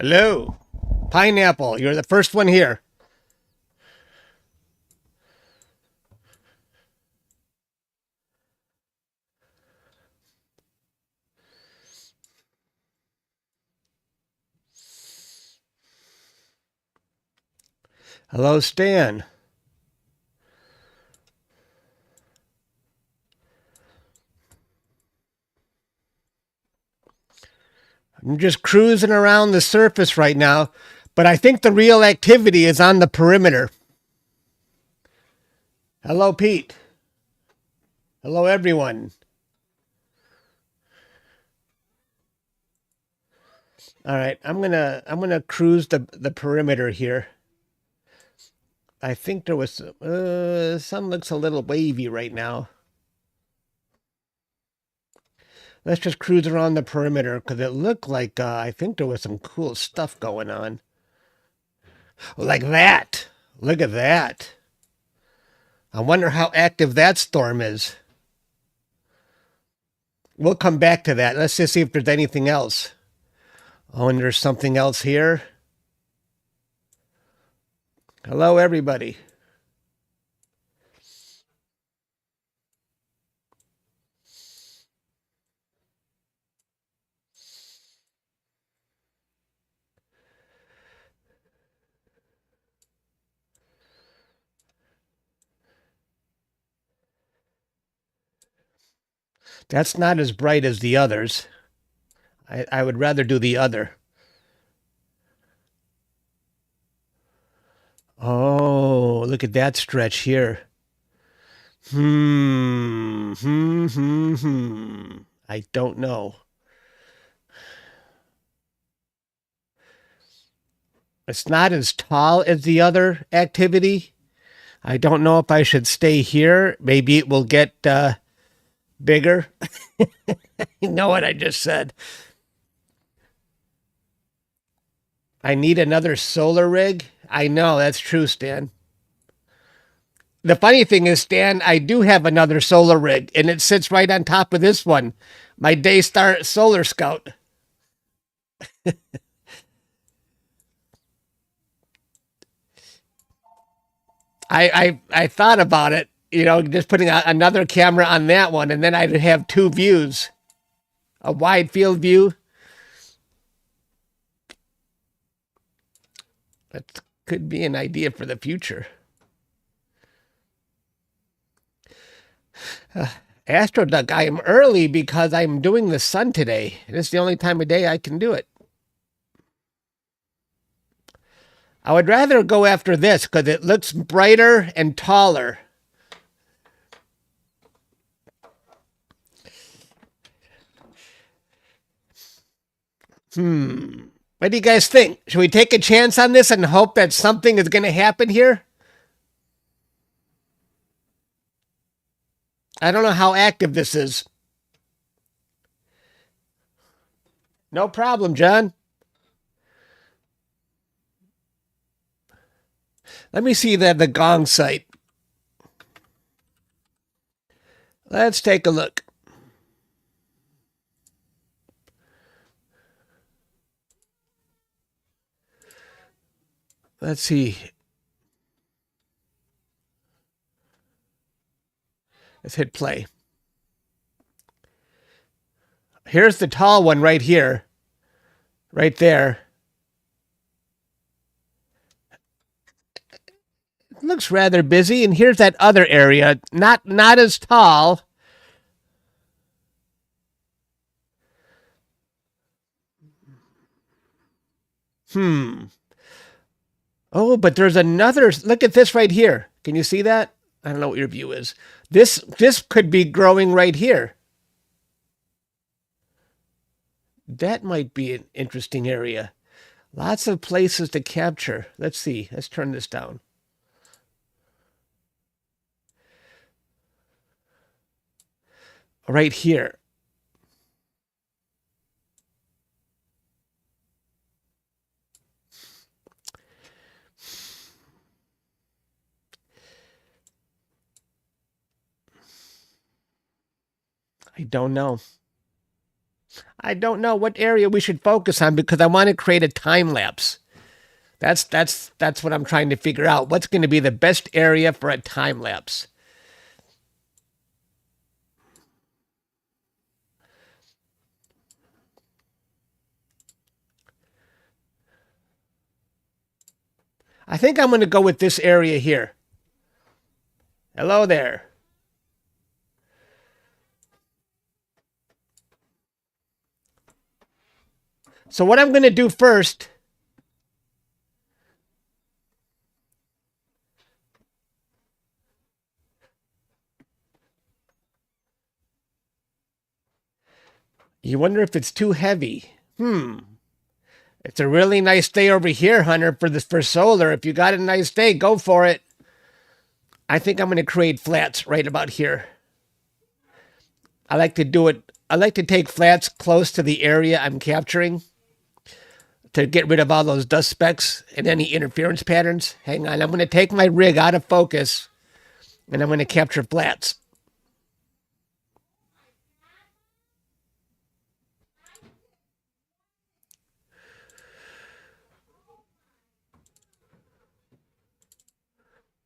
Hello. Pineapple, you're the first one here. Hello, Stan. I'm just cruising around the surface right now, but I think the real activity is on the perimeter. Hello, Pete. Hello, everyone. All right, I'm gonna cruise the perimeter here. I think there was sun looks a little wavy right now. Let's just cruise around the perimeter because it looked like I think there was some cool stuff going on. Like that. Look at that. I wonder how active that storm is. We'll come back to that. Let's just see if there's anything else. Oh, and there's something else here. Hello, everybody. That's not as bright as the others. I would rather do the other. Oh, look at that stretch here. I don't know. It's not as tall as the other activity. I don't know if I should stay here. Maybe it will get bigger. You know what I just said. I need another solar rig. I know, that's true, Stan. The funny thing is, Stan, I do have another solar rig, and it sits right on top of this one. My DayStar Solar Scout. I thought about it, just putting another camera on that one, and then I'd have two views, a wide field view. That could be an idea for the future. Astroduck, I am early because I'm doing the sun today. It's the only time of day I can do it. I would rather go after this because it looks brighter and taller. What do you guys think? Should we take a chance on this and hope that something is going to happen here? I don't know how active this is. No problem, John. Let me see the gong site. Let's take a look. Let's see. Let's hit play. Here's the tall one right here. Right there. It looks rather busy. And here's that other area. Not as tall. Oh, but there's another. Look at this right here. Can you see that? I don't know what your view is. This could be growing right here. That might be an interesting area. Lots of places to capture. Let's see. Let's turn this down. Right here. I don't know. I don't know what area we should focus on because I want to create a time lapse. That's what I'm trying to figure out. What's going to be the best area for a time lapse? I think I'm going to go with this area here. Hello there. So what I'm going to do first, you wonder if it's too heavy. It's a really nice day over here, Hunter, for solar. If you got a nice day, go for it. I think I'm going to create flats right about here. I like to do it. I like to take flats close to the area I'm capturing to get rid of all those dust specks and any interference patterns. Hang on, I'm going to take my rig out of focus and I'm going to capture flats.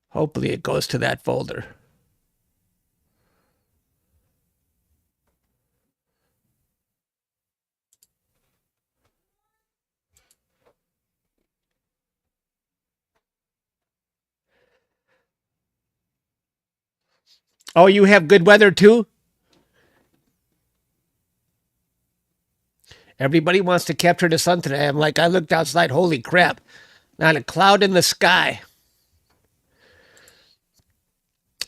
Hopefully it goes to that folder. Oh, you have good weather too? Everybody wants to capture the sun today. I'm like, I looked outside, holy crap, not a cloud in the sky.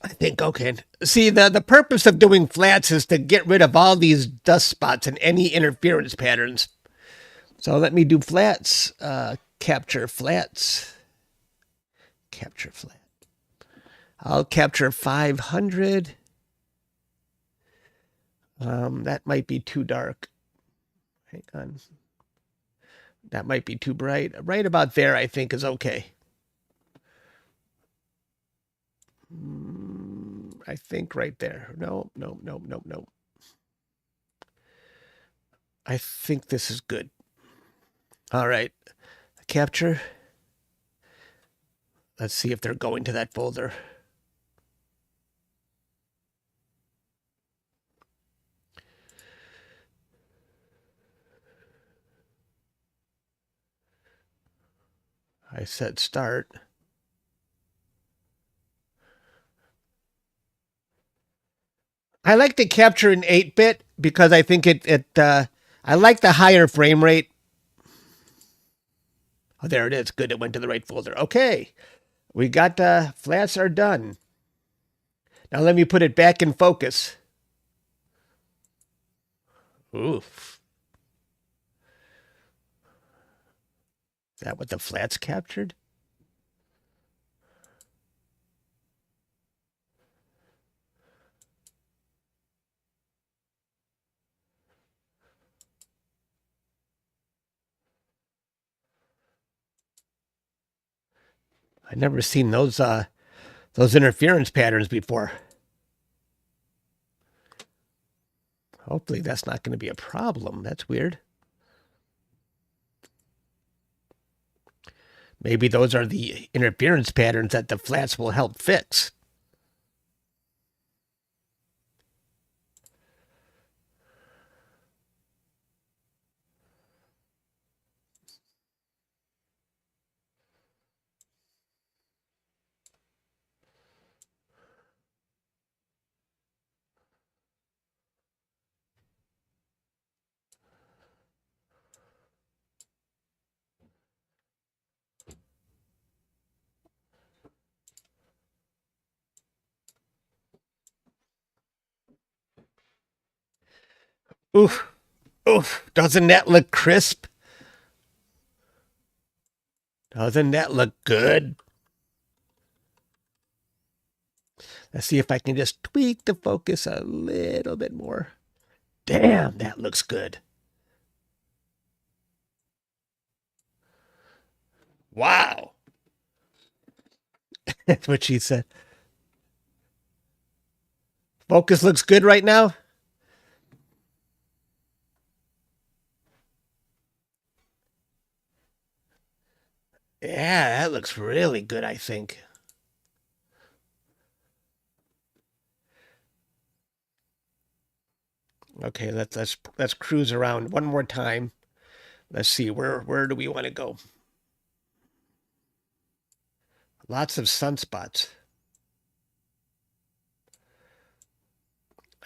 I think, okay. See, the purpose of doing flats is to get rid of all these dust spots and any interference patterns. So let me do flats, capture flats, capture flat. I'll capture 500. That might be too dark. Hang on. That might be too bright. Right about there, I think, is okay. I think right there. No. I think this is good. All right. Capture. Let's see if they're going to that folder. I said start. I like to capture in 8-bit because I think I like the higher frame rate. Oh, there it is. Good. It went to the right folder. Okay. We got flats are done. Now let me put it back in focus. Oof. Is that what the flats captured? I've never seen those interference patterns before. Hopefully that's not going to be a problem. That's weird. Maybe those are the interference patterns that the flats will help fix. Oof. Oof. Doesn't that look crisp? Doesn't that look good? Let's see if I can just tweak the focus a little bit more. Damn, that looks good. Wow. That's what she said. Focus looks good right now. Yeah, that looks really good, I think. Okay, let's cruise around one more time. Let's see, where do we want to go? Lots of sunspots.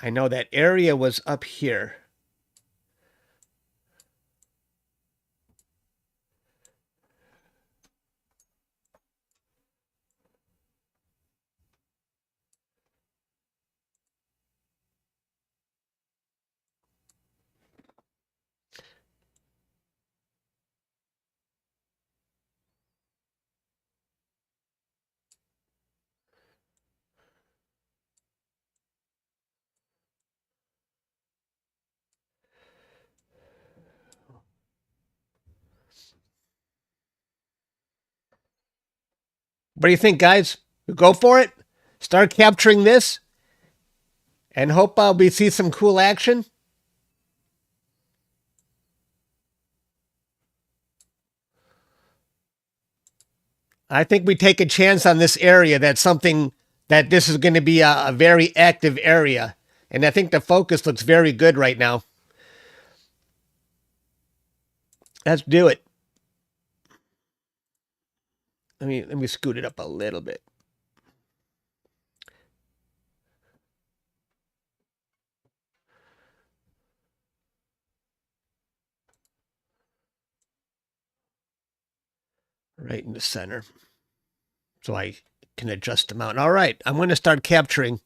I know that area was up here. What do you think, guys? Go for it. Start capturing this, and hope we see some cool action. I think we take a chance on this area. That's something that this is going to be a very active area, and I think the focus looks very good right now. Let's do it. Let me scoot it up a little bit. Right in the center. So I can adjust them out. All right, I'm going to start capturing.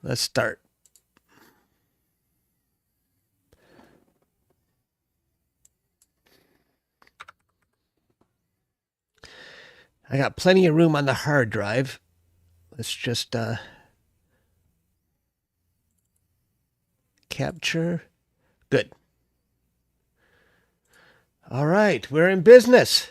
Let's start. I got plenty of room on the hard drive. Let's just capture. Good. All right, we're in business.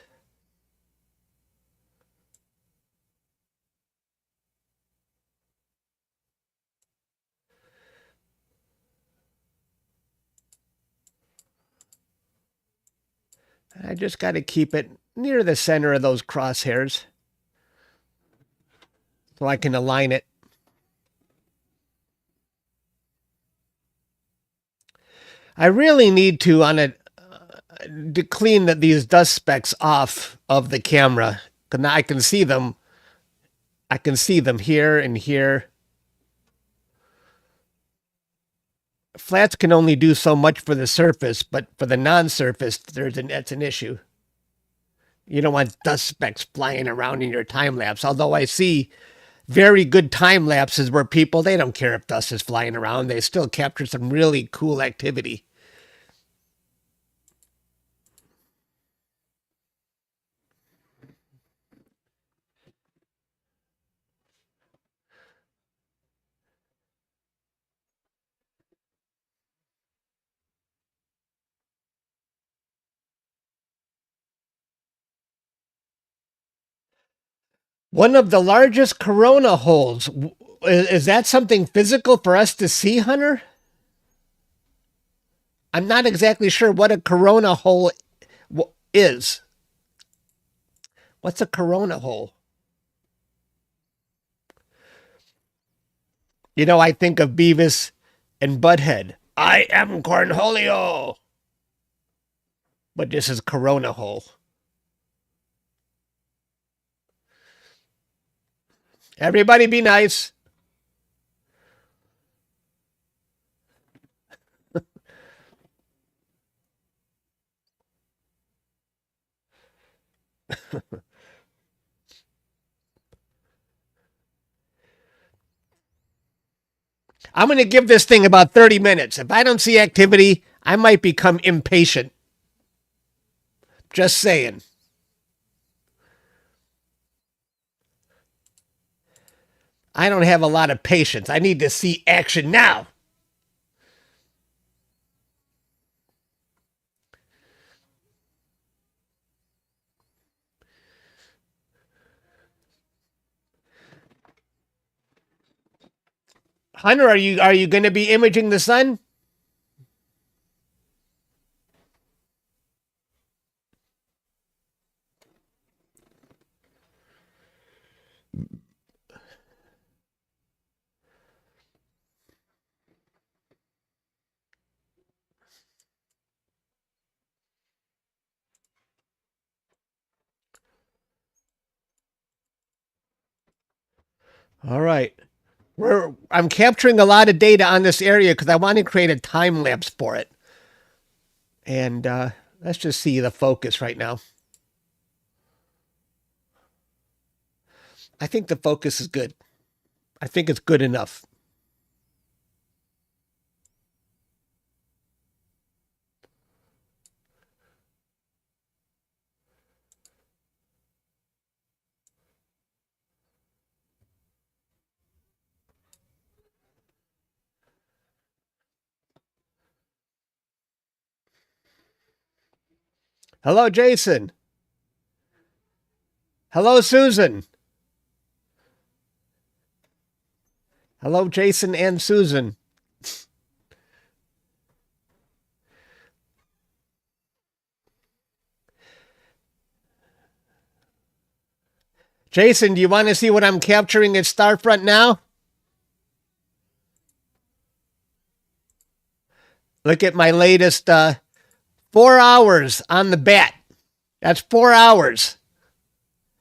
I just got to keep it near the center of those crosshairs so I can align it. I really need to to clean these dust specks off of the camera, because now I can see them. I can see them here and here. Flats can only do so much for the surface, but for the non-surface, that's an issue. You don't want dust specks flying around in your time lapse. Although I see very good time lapses where people, they don't care if dust is flying around, they still capture some really cool activity. One of the largest corona holes. Is that something physical for us to see, Hunter? I'm not exactly sure what a corona hole is. What's a corona hole? You know, I think of Beavis and Butthead. I am Cornholio. But this is corona hole. Everybody be nice. I'm going to give this thing about 30 minutes. If I don't see activity, I might become impatient. Just saying. I don't have a lot of patience. I need to see action now. Hunter, are you going to be imaging the sun? All right. I'm capturing a lot of data on this area because I want to create a time lapse for it. And let's just see the focus right now. I think the focus is good. I think it's good enough. Hello, Jason. Hello, Susan. Hello, Jason and Susan. Jason, do you want to see what I'm capturing at Starfront now? Look at my latest 4 hours on the bat. That's 4 hours.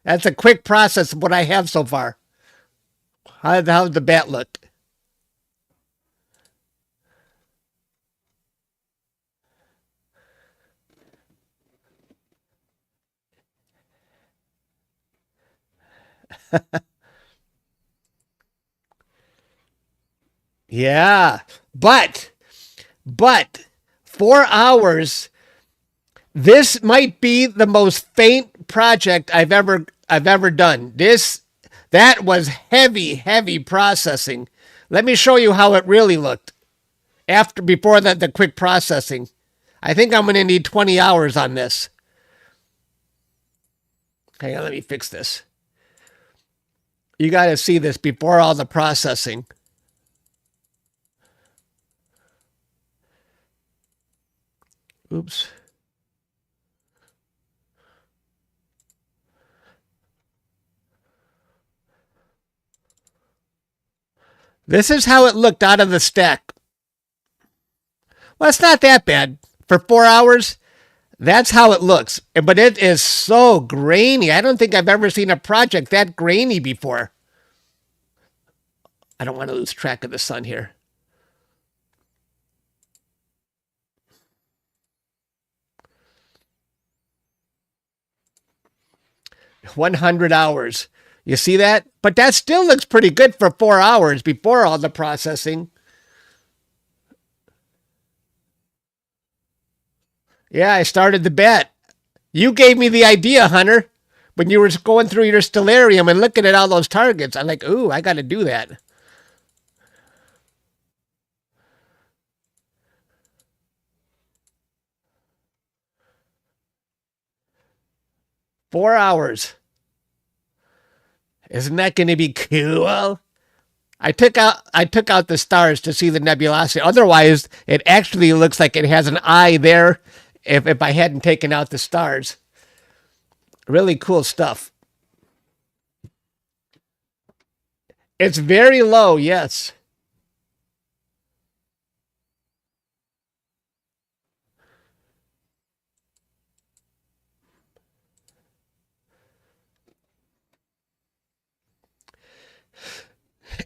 That's a quick process of what I have so far. How's the bat look? Yeah, but 4 hours. This might be the most faint project I've ever done. That was heavy processing. Let me show you how it really looked before the quick processing. I think I'm going to need 20 hours on this. Hang on, let me fix this. You got to see this before all the processing. Oops. This is how it looked out of the stack. Well, it's not that bad. For 4 hours, that's how it looks. But it is so grainy. I don't think I've ever seen a project that grainy before. I don't want to lose track of the sun here. 100 hours. You see that? But that still looks pretty good for 4 hours before all the processing. Yeah, I started the bet. You gave me the idea, Hunter. When you were going through your stellarium and looking at all those targets, I'm like, ooh, I got to do that. Four hours. Isn't that going to be cool? I took out the stars to see the nebulosity. Otherwise, it actually looks like it has an eye there if I hadn't taken out the stars. Really cool stuff. It's very low, yes.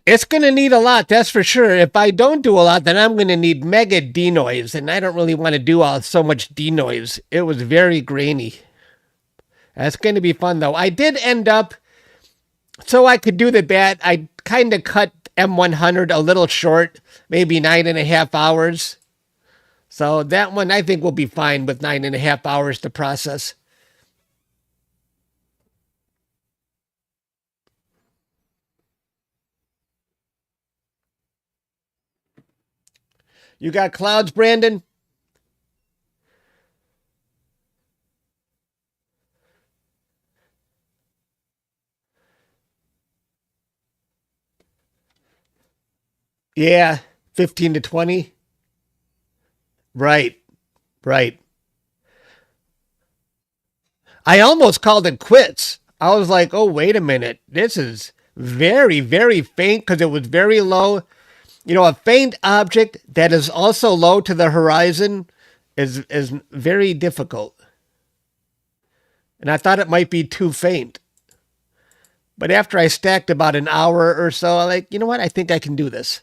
It's going to need a lot, that's for sure. If I don't do a lot, then I'm going to need mega denoise, and I don't really want to do so much denoise. It was very grainy. That's going to be fun, though. I did end up, so I could do the bat, I kind of cut M100 a little short, maybe 9.5 hours. So that one I think will be fine with 9.5 hours to process. You got clouds, Brandon? Yeah, 15 to 20. Right, right. I almost called it quits. I was like, oh, wait a minute. This is very faint because it was very low. You know, a faint object that is also low to the horizon is very difficult. And I thought it might be too faint. But after I stacked about an hour or so, I'm like, you know what? I think I can do this.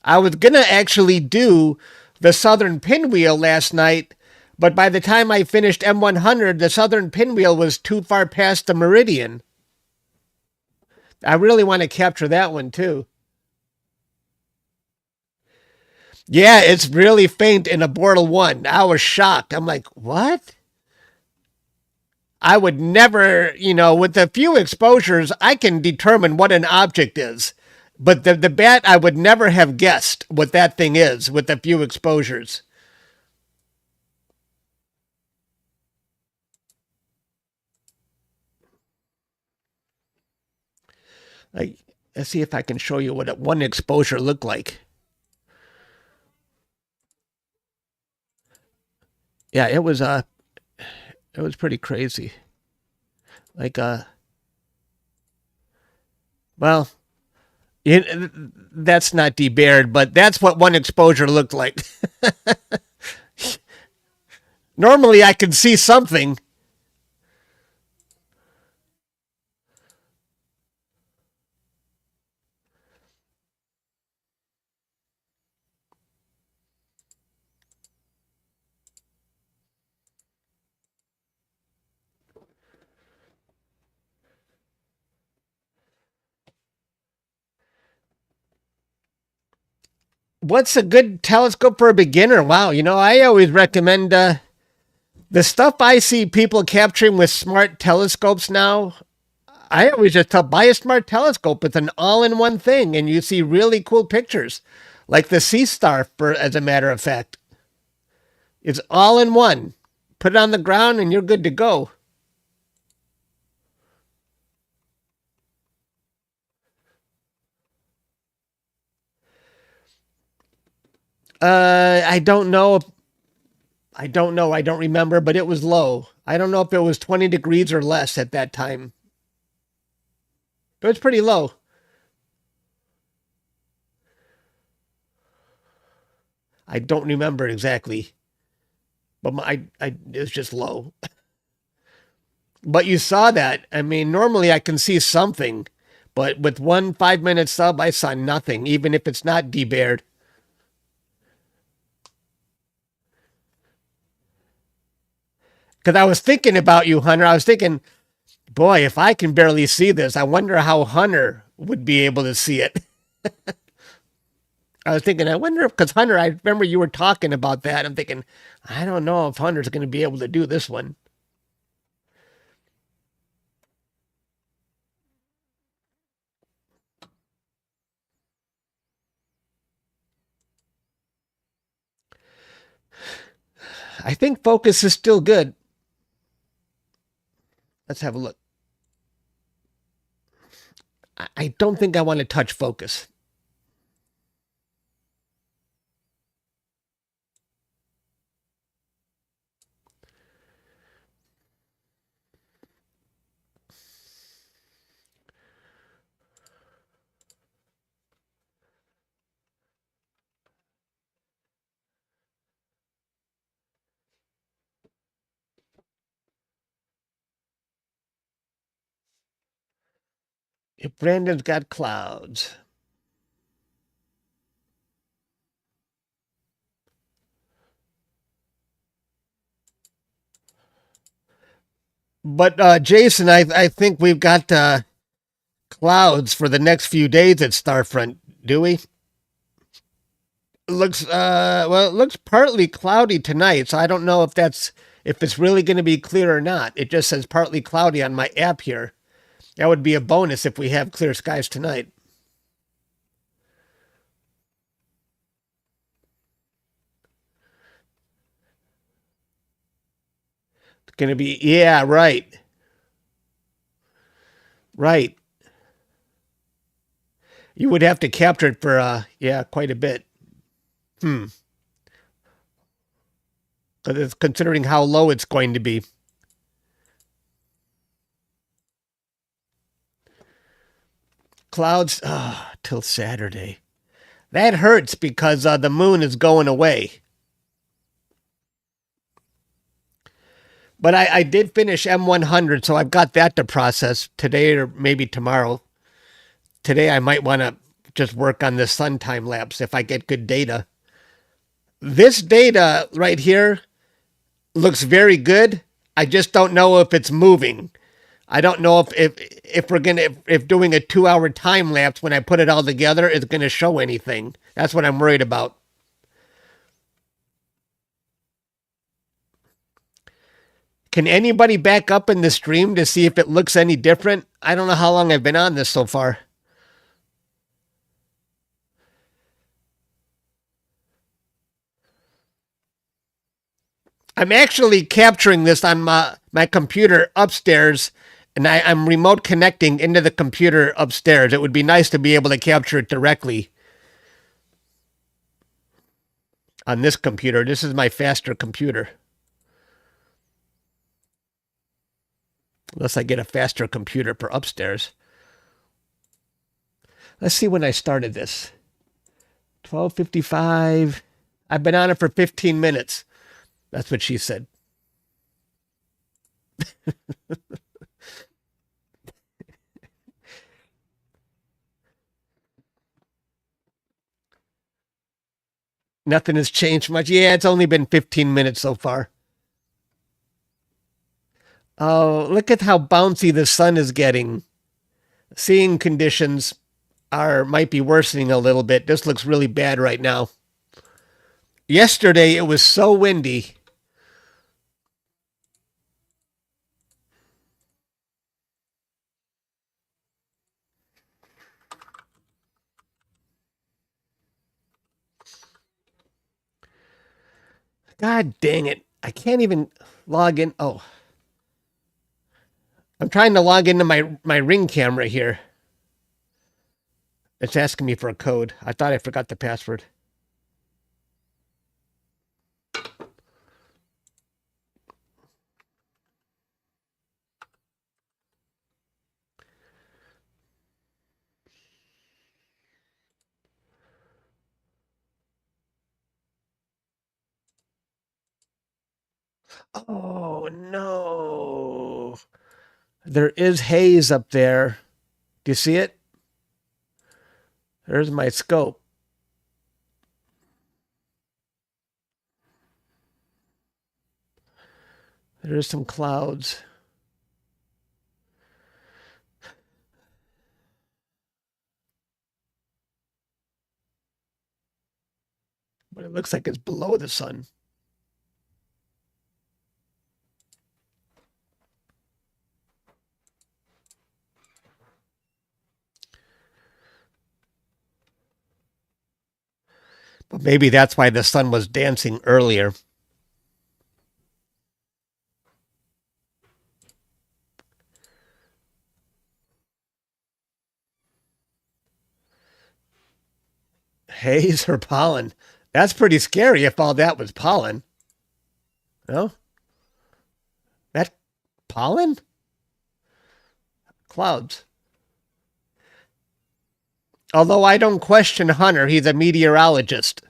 I was going to actually do the southern pinwheel last night, but by the time I finished M100, the southern pinwheel was too far past the meridian. I really want to capture that one too. Yeah, it's really faint in a Bortle 1. I was shocked. I'm like, what? I would never, with a few exposures, I can determine what an object is. But the bat, I would never have guessed what that thing is with a few exposures. Like, let's see if I can show you what one exposure looked like. Yeah, it was pretty crazy. Like well, that's not debared, but that's what one exposure looked like. Normally, I can see something. What's a good telescope for a beginner? Wow, I always recommend the stuff I see people capturing with smart telescopes now. I always just tell buy a smart telescope. It's an all-in-one thing, and you see really cool pictures, like the Sea Star, for as a matter of fact. It's all in one. Put it on the ground, and you're good to go. I don't know. I don't know. I don't remember, but it was low. I don't know if it was 20 degrees or less at that time. It was pretty low. I don't remember exactly, but it was just low. But you saw that. I mean, normally I can see something, but with one 5-minute sub, I saw nothing, even if it's not debared. Because I was thinking about you, Hunter. I was thinking, boy, if I can barely see this, I wonder how Hunter would be able to see it. I was thinking, I wonder if, because Hunter, I remember you were talking about that. I'm thinking, I don't know if Hunter's going to be able to do this one. I think focus is still good. Let's have a look. I don't think I want to touch focus. If Brandon's got clouds. But Jason, I think we've got clouds for the next few days at Starfront, do we? It looks partly cloudy tonight, so I don't know if it's really going to be clear or not. It just says partly cloudy on my app here. That would be a bonus if we have clear skies tonight. It's going to be, yeah, right. Right. You would have to capture it for, yeah, quite a bit. Hmm. Considering how low it's going to be. Clouds, till Saturday. That hurts because the moon is going away. But I did finish M100, so I've got that to process today or maybe tomorrow. Today I might want to just work on this sun time lapse if I get good data. This data right here looks very good. I just don't know if it's moving. I don't know if we're gonna if doing a 2 hour time lapse when I put it all together is gonna show anything. That's what I'm worried about. Can anybody back up in the stream to see if it looks any different? I don't know how long I've been on this so far. I'm actually capturing this on my computer upstairs, and I'm remote connecting into the computer upstairs. It would be nice to be able to capture it directly on this computer. This is my faster computer. Unless I get a faster computer for upstairs. Let's see when I started this. 12:55. I've been on it for 15 minutes. That's what she said. Nothing has changed much. Yeah, it's only been 15 minutes so far. Oh, look at how bouncy the sun is getting. Seeing conditions are might be worsening a little bit. This looks really bad right now. Yesterday it was so windy. God dang it. I can't even log in. Oh, I'm trying to log into my Ring camera here. It's asking me for a code. I thought I forgot the password. Oh no. There is haze up there. Do you see it? There's my scope. There's some clouds. But it looks like it's below the sun. But maybe that's why the sun was dancing earlier. Haze or pollen? That's pretty scary if all that was pollen. No? That pollen? Clouds. Although I don't question Hunter, he's a meteorologist.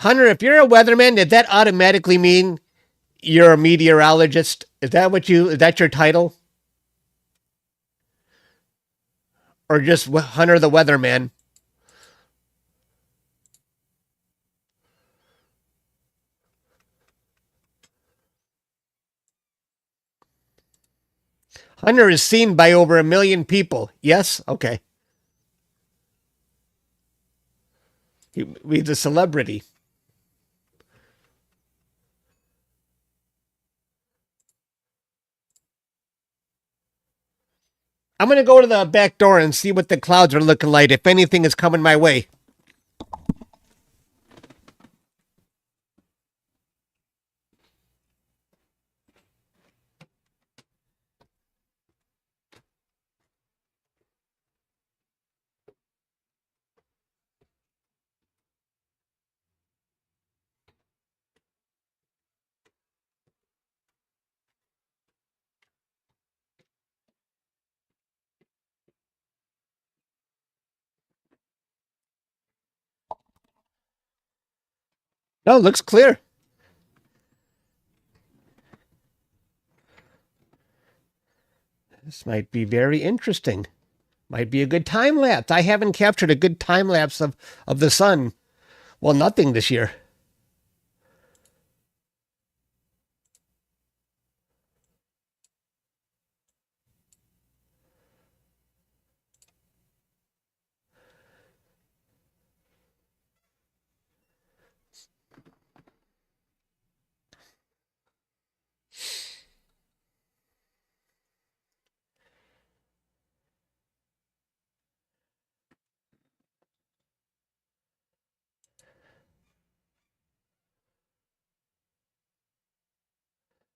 Hunter, if you're a weatherman, did that automatically mean you're a meteorologist? Is that your title? Or just Hunter the weatherman? Hunter is seen by over 1 million people. Yes? Okay. He's a celebrity. I'm going to go to the back door and see what the clouds are looking like, if anything is coming my way. No, it looks clear. This might be very interesting. Might be a good time lapse. I haven't captured a good time lapse of the sun. Well, nothing this year.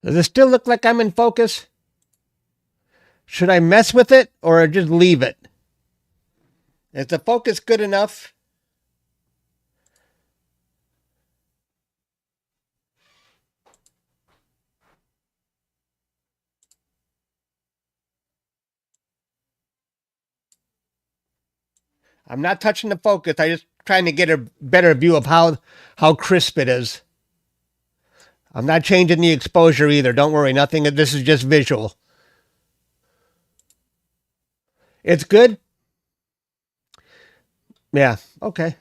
Does it still look like I'm in focus? Should I mess with it or just leave it? Is the focus good enough? I'm not touching the focus. I'm just trying to get a better view of how crisp it is. I'm not changing the exposure either. Don't worry. Nothing. This is just visual. It's good? Yeah. Okay.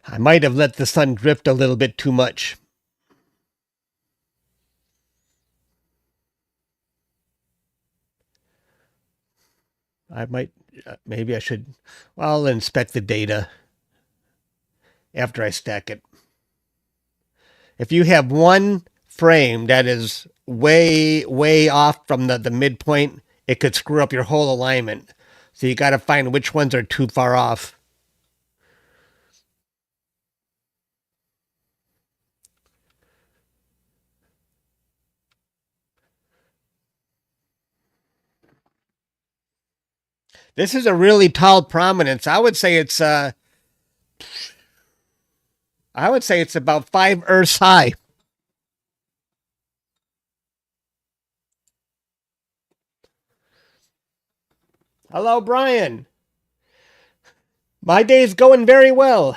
I might have let the sun drift a little bit too much. I might, maybe I should, well, I'll inspect the data after I stack it. If you have one frame that is way off from the midpoint, it could screw up your whole alignment. So you got to find which ones are too far off. This is a really tall prominence. I would say it's about 5 Earths high. Hello, Brian. My day's going very well.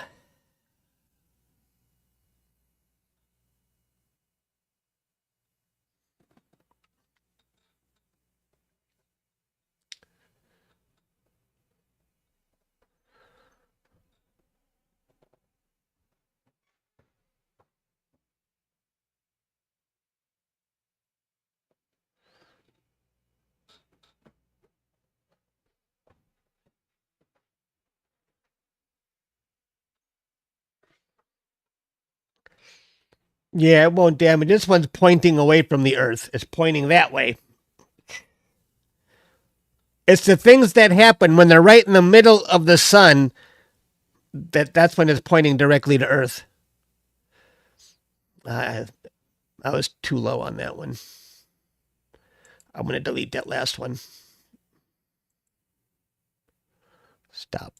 Yeah, it won't damage. This one's pointing away from the Earth. It's pointing that way. It's the things that happen when they're right in the middle of the sun that's when it's pointing directly to Earth. I was too low on that one. I'm going to delete that last one. Stop.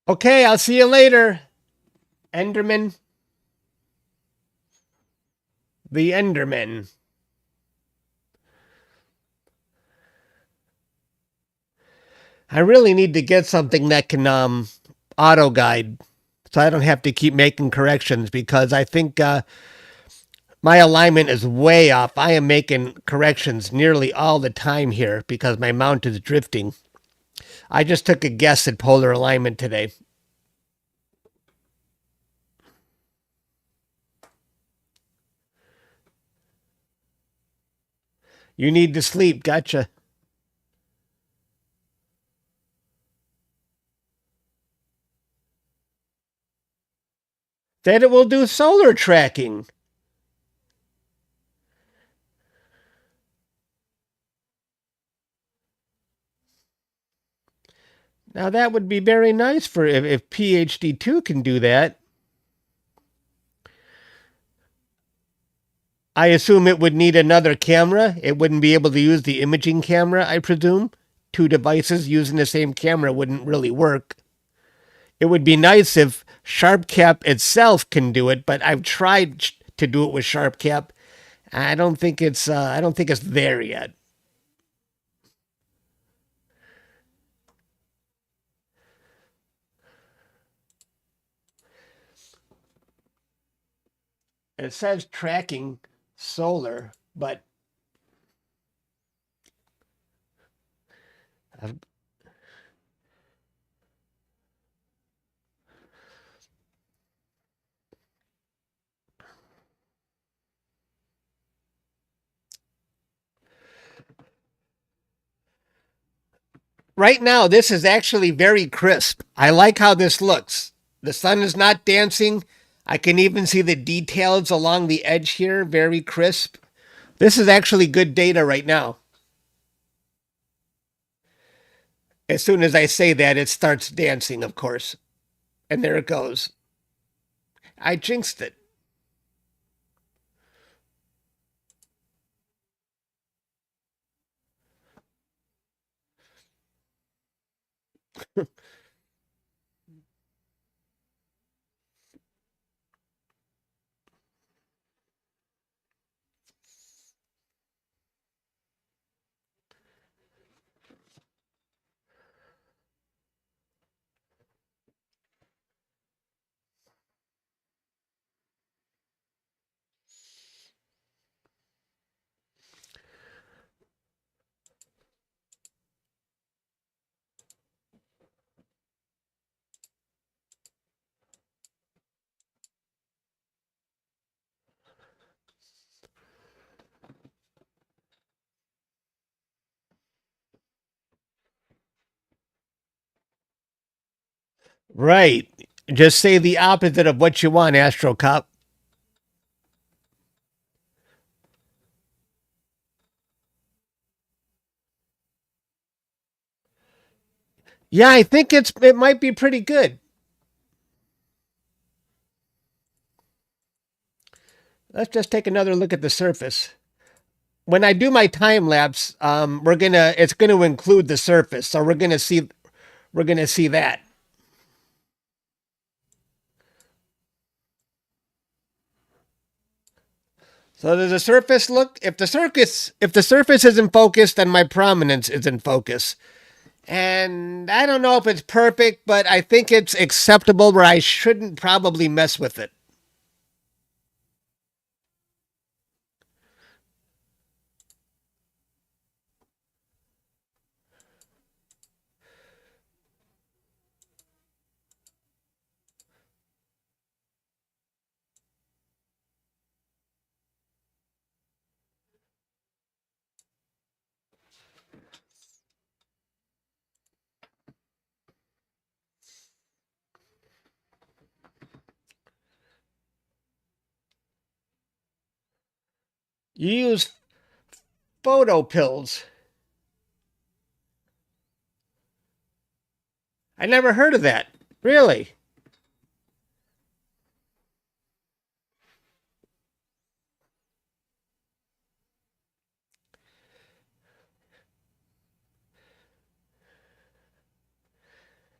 Okay, I'll see you later, Enderman. The Enderman. I really need to get something that can auto guide so I don't have to keep making corrections because I think my alignment is way off. I am making corrections nearly all the time here because my mount is drifting. I just took a guess at polar alignment today. You need to sleep. Gotcha. Then it will do solar tracking. Now that would be very nice for if PhD2 can do that. I assume it would need another camera. It wouldn't be able to use the imaging camera, I presume. Two devices using the same camera wouldn't really work. It would be nice if SharpCap itself can do it, but I've tried to do it with SharpCap. I don't think it's there yet. It says tracking solar, but I've, right now this is actually very crisp. I like how this looks. The sun is not dancing. I can even see the details along the edge here, very crisp. This is actually good data right now. As soon as I say that, it starts dancing, of course. And there it goes. I jinxed it. Right. Just say the opposite of what you want, Astro Cop. Yeah, I think it might be pretty good. Let's just take another look at the surface. When I do my time lapse, it's gonna include the surface, so we're gonna see that. So does the surface look? If the surface isn't focused, then my prominence is in focus. And I don't know if it's perfect, but I think it's acceptable where I shouldn't probably mess with it. You use photo pills. I never heard of that. Really?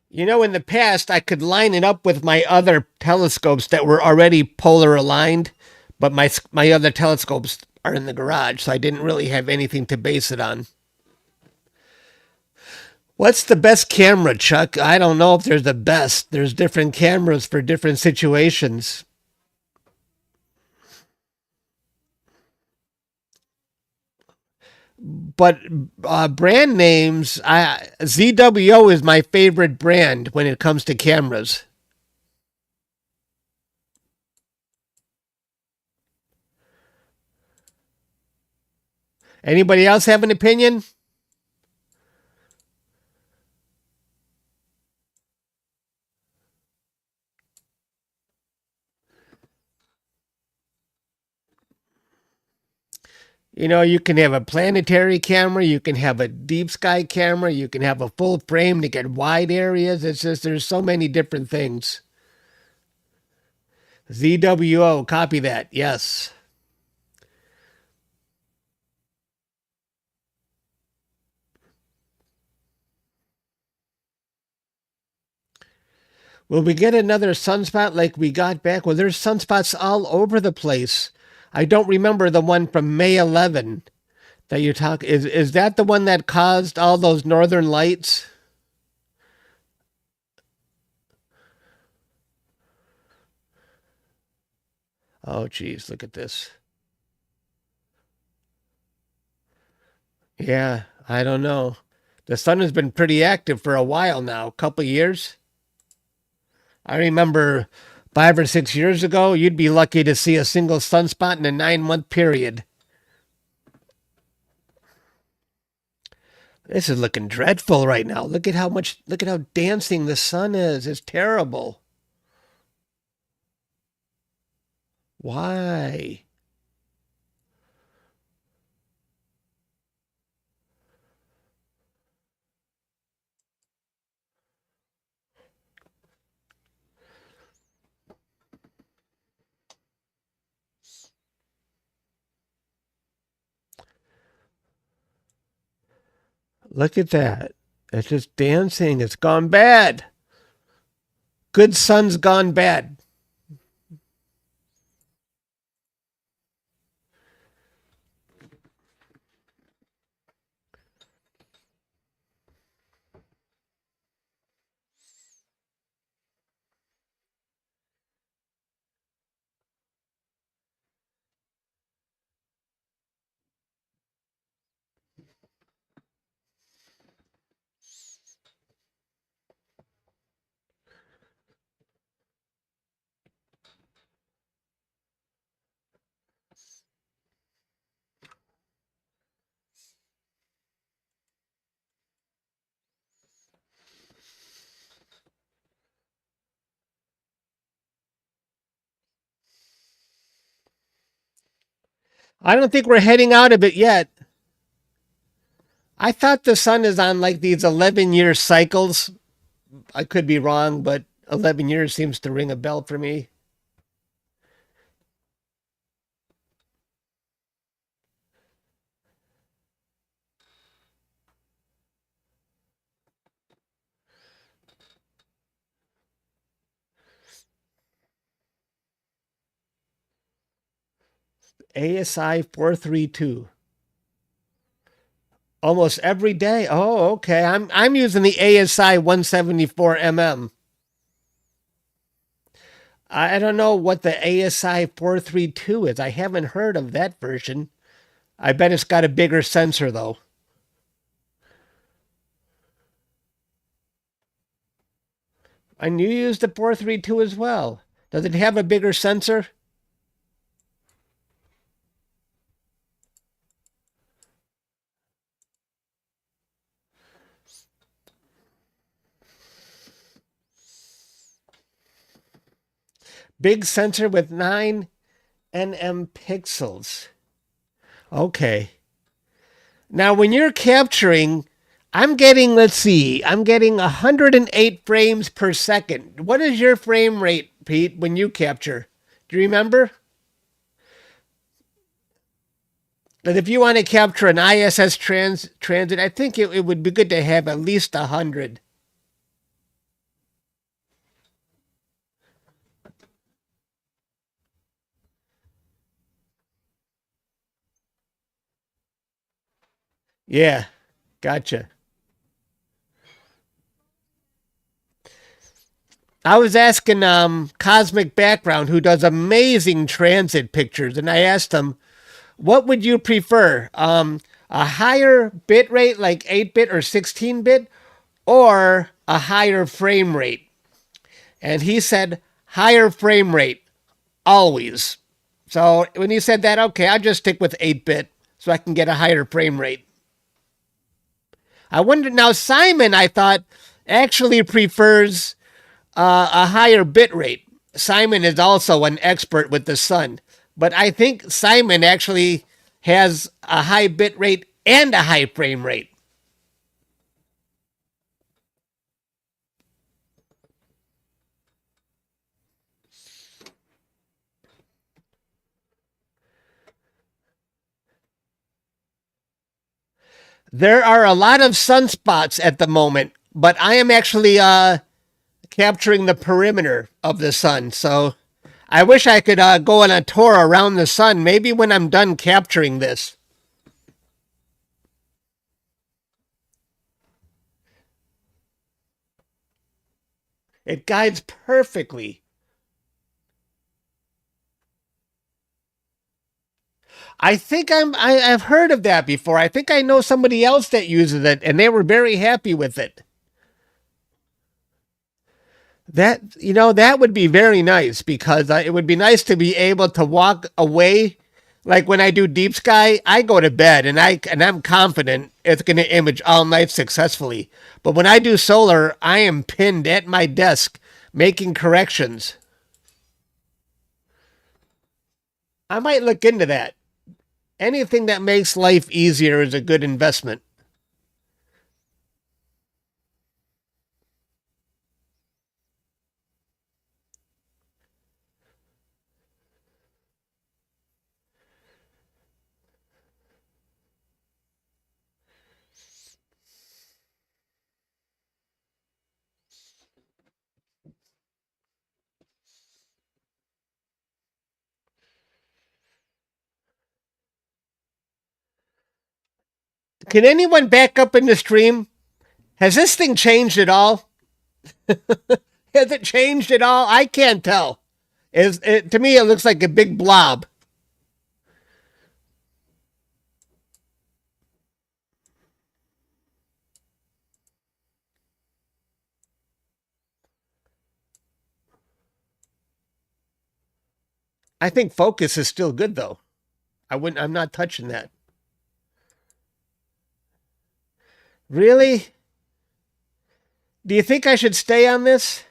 You know, in the past, I could line it up with my other telescopes that were already polar aligned, but my other telescopes are in the garage, so I didn't really have anything to base it on. What's the best camera, Chuck? I don't know if there's the best. There's different cameras for different situations. But brand names, ZWO is my favorite brand when it comes to cameras. Anybody else have an opinion? You know, you can have a planetary camera, you can have a deep sky camera, you can have a full frame to get wide areas. It's just there's so many different things. ZWO, copy that. Yes. Will we get another sunspot like we got back? Well, there's sunspots all over the place. I don't remember the one from May 11 that you talk. Is that the one that caused all those northern lights? Oh, geez, look at this. Yeah, I don't know. The sun has been pretty active for a while now, a couple years. I remember 5 or 6 years ago, you'd be lucky to see a single sunspot in a 9 month period. This is looking dreadful right now. Look at how dancing the sun is. It's terrible. Why? Look at that. It's just dancing. It's gone bad. Good sun's gone bad. I don't think we're heading out of it yet. I thought the sun is on like these 11-year cycles. I could be wrong, but 11 years seems to ring a bell for me. ASI 432. Almost every day. Oh, okay. I'm using the ASI 174 mm. I don't know what the ASI 432 is. I haven't heard of that version. I bet it's got a bigger sensor though. And you use the 432 as well. Does it have a bigger sensor? Big sensor with 9 nm pixels. Okay. Now, when you're capturing, I'm getting, let's see, I'm getting 108 frames per second. What is your frame rate, Pete, when you capture? Do you remember? That if you want to capture an ISS transit, I think it would be good to have at least 100. Yeah, gotcha. I was asking Cosmic Background, who does amazing transit pictures, and I asked him, what would you prefer? A higher bit rate, like 8-bit or 16-bit, or a higher frame rate? And he said, higher frame rate, always. So when he said that, okay, I'll just stick with 8-bit. so I can get a higher frame rate. I wonder now, Simon, I thought, actually prefers a higher bit rate. Simon is also an expert with the sun, but I think Simon actually has a high bit rate and a high frame rate. There are a lot of sunspots at the moment, but I am actually capturing the perimeter of the sun. So I wish I could go on a tour around the sun, maybe when I'm done capturing this. It guides perfectly. I've heard of that before. I think I know somebody else that uses it and they were very happy with it. That would be very nice because it would be nice to be able to walk away. Like when I do deep sky, I go to bed and I'm confident it's going to image all night successfully. But when I do solar, I am pinned at my desk making corrections. I might look into that. Anything that makes life easier is a good investment. Can anyone back up in the stream? Has this thing changed at all? Has it changed at all? I can't tell. To me, it looks like a big blob. I think focus is still good though. I'm not touching that. Really? Do you think I should stay on this?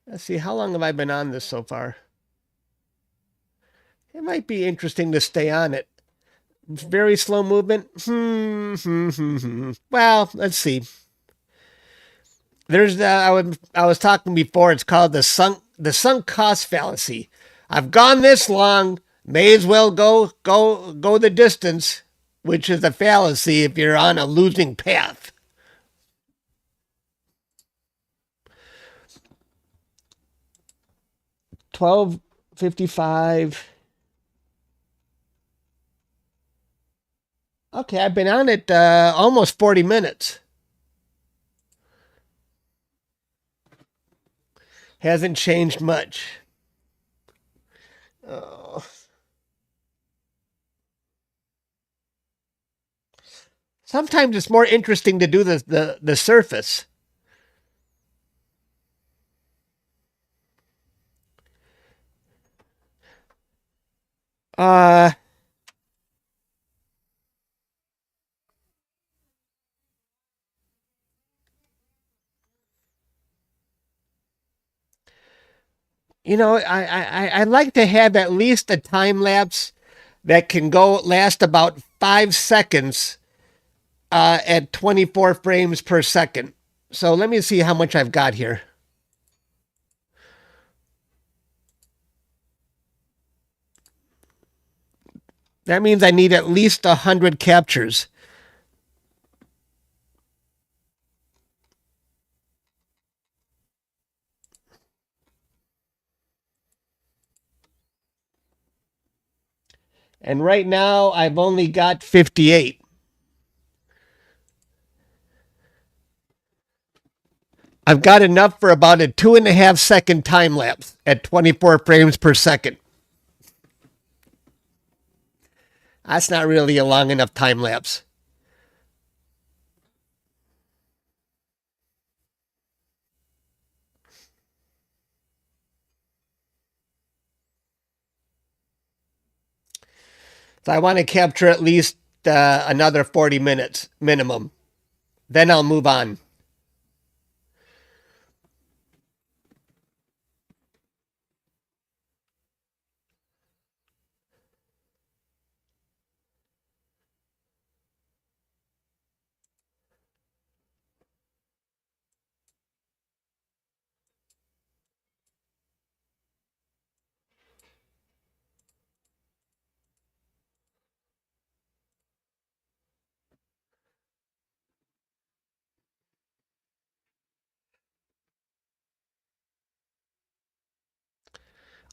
Let's see, how long have I been on this so far? It might be interesting to stay on it. Very slow movement. Well, let's see. There's I was talking before. It's called the sunk cost fallacy. I've gone this long, may as well go the distance, which is a fallacy if you're on a losing path. 12:55. Okay, I've been on it almost 40 minutes. Hasn't changed much. Oh. Sometimes it's more interesting to do the surface. Uh, I like to have at least a time lapse that can go last about 5 seconds at 24 frames per second. So let me see how much I've got here. That means I need at least 100 captures. And right now, I've only got 58. I've got enough for about a 2.5 second time lapse at 24 frames per second. That's not really a long enough time lapse. So I want to capture at least another 40 minutes minimum. Then I'll move on.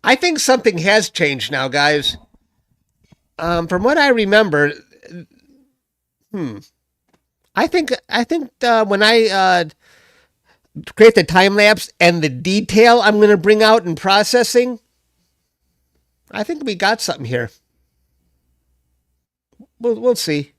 I think something has changed now, guys. From what I remember, I think when I create the time lapse and the detail I'm going to bring out in processing, I think we got something here. We'll see.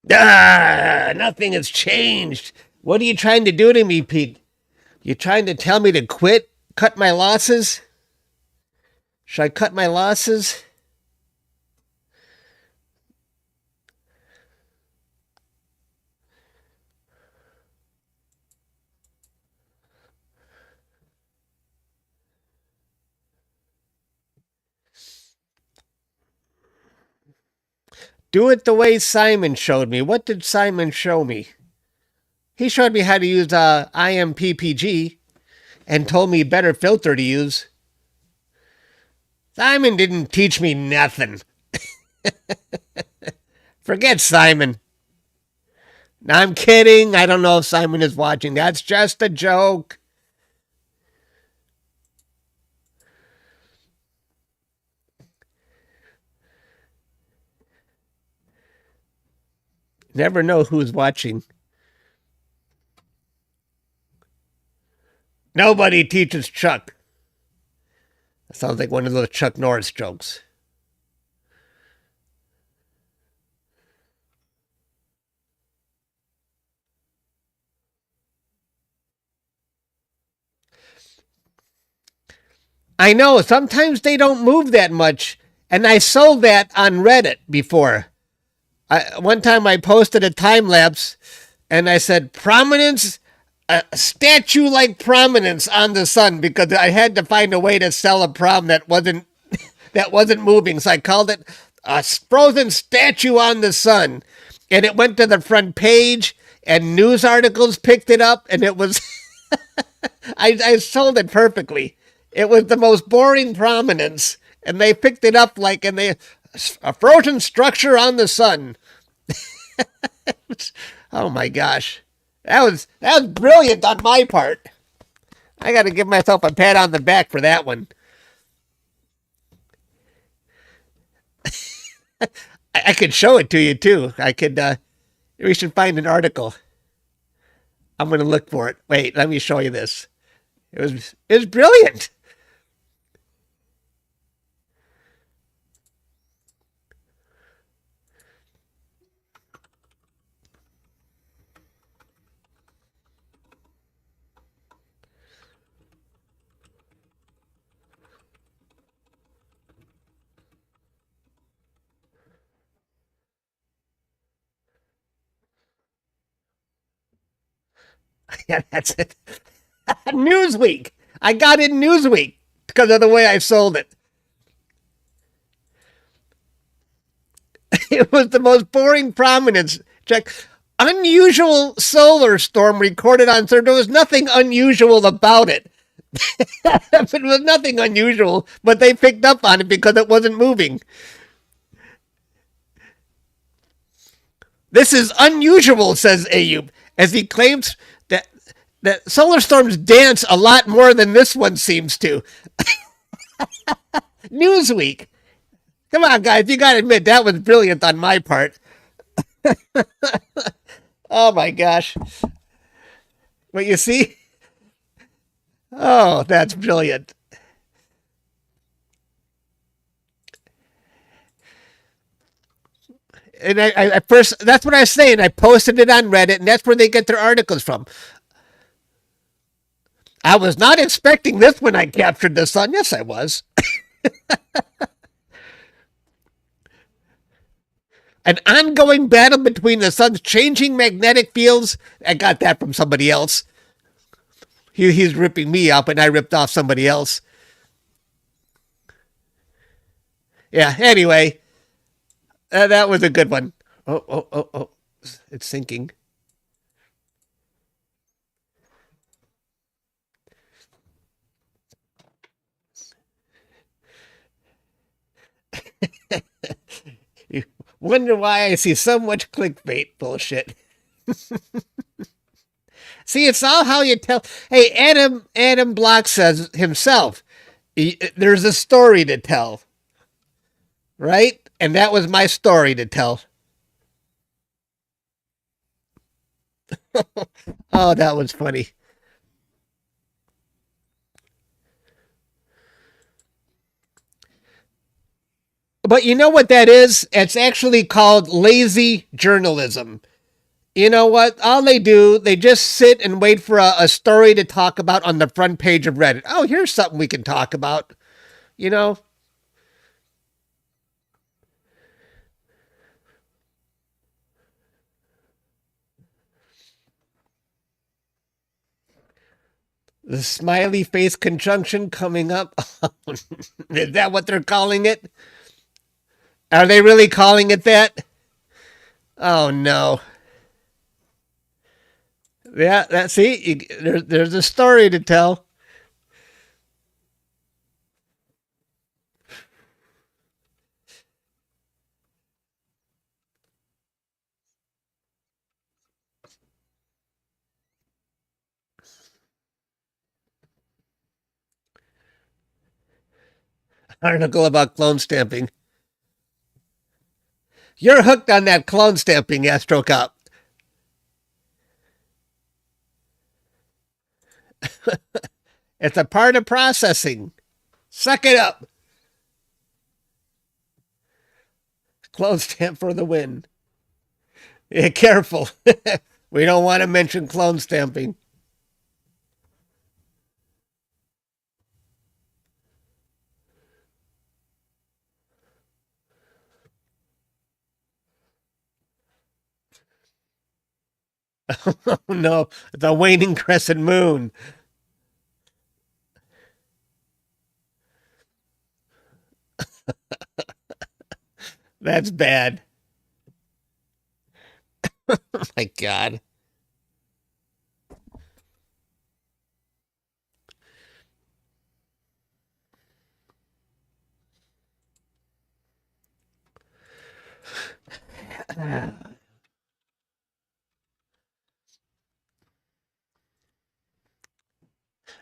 Nothing has changed. What are you trying to do to me, Pete? You trying to tell me to quit? Cut my losses? Should I cut my losses? Do it the way Simon showed me. What did Simon show me? He showed me how to use IMPPG and told me better filter to use. Simon didn't teach me nothing. Forget Simon. No, I'm kidding. I don't know if Simon is watching. That's just a joke. Never know who's watching. Nobody teaches Chuck. That sounds like one of those Chuck Norris jokes. I know, sometimes they don't move that much. And I sold that on Reddit before. One time I posted a time lapse and I said, prominence, statue like prominence on the sun, because I had to find a way to sell a prom that wasn't moving. So I called it a frozen statue on the sun. And it went to the front page and news articles picked it up, and it was I sold it perfectly. It was the most boring prominence, and they picked it up like, and they a frozen structure on the sun. Oh my gosh, that was brilliant on my part. I got to give myself a pat on the back for that one. I could show it to you too. I could. We should find an article. I'm gonna look for it. Wait, let me show you this. It was brilliant. Yeah, that's it. Newsweek. I got it in Newsweek because of the way I sold it. It was the most boring prominence. Check. Unusual solar storm recorded on Thursday. There was nothing unusual about it. It was nothing unusual, but they picked up on it because it wasn't moving. This is unusual, says Ayub, as he claims that solar storms dance a lot more than this one seems to. Newsweek. Come on, guys, you got to admit that was brilliant on my part. Oh my gosh. What you see? Oh, that's brilliant. And I first, that's what I was saying. I posted it on Reddit, and that's where they get their articles from. I was not expecting this when I captured the sun. Yes, I was. An ongoing battle between the sun's changing magnetic fields. I got that from somebody else. He's ripping me up, and I ripped off somebody else. Yeah, anyway, that was a good one. Oh. It's sinking. You wonder why I see so much clickbait bullshit. See, it's all how you tell. Hey, Adam Block says himself, there's a story to tell, right? And that was my story to tell. Oh, that was funny. But you know what that is? It's actually called lazy journalism. You know what? All they do, they just sit and wait for a story to talk about on the front page of Reddit. Oh, here's something we can talk about. You know, the smiley face conjunction coming up. Is that what they're calling it? Are they really calling it that? Oh no. Yeah, there's a story to tell. Article about clone stamping. You're hooked on that clone stamping, Astro Cop. It's a part of processing. Suck it up. Clone stamp for the win. Yeah, careful. We don't want to mention clone stamping. Oh no, the waning crescent moon. That's bad. Oh my God.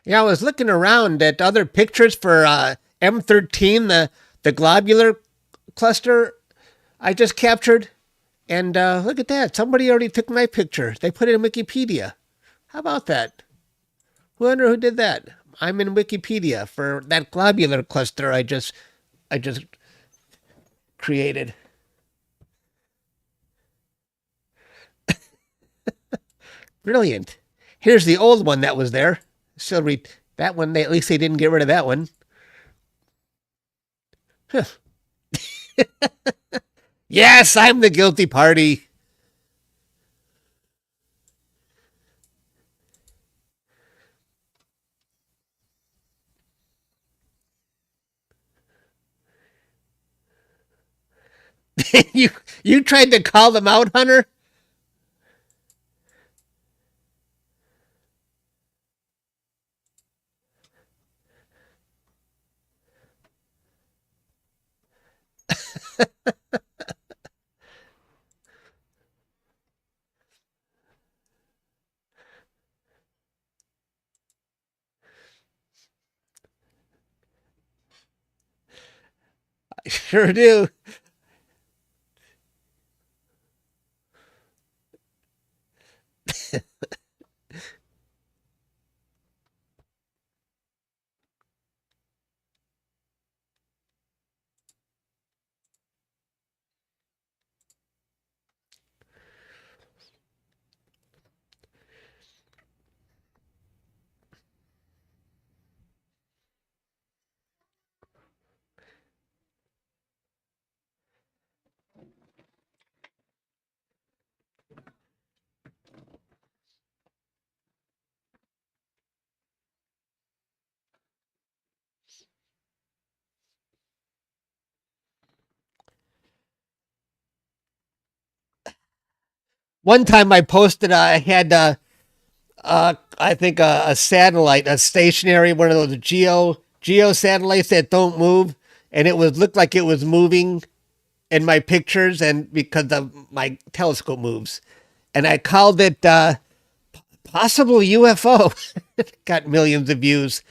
Yeah, I was looking around at other pictures for M13, the globular cluster I just captured. And look at that. Somebody already took my picture. They put it in Wikipedia. How about that? Who wonder who did that? I'm in Wikipedia for that globular cluster I just created. Brilliant. Here's the old one that was there. Still read that one. At least they didn't get rid of that one. Huh. Yes, I'm the guilty party. you you tried to call them out, Hunter? I sure do. One time I posted, I had I think a satellite, a stationary, one of those geo satellites that don't move, and it was looked like it was moving in my pictures, and because my telescope moves, and I called it possible UFO. Got millions of views,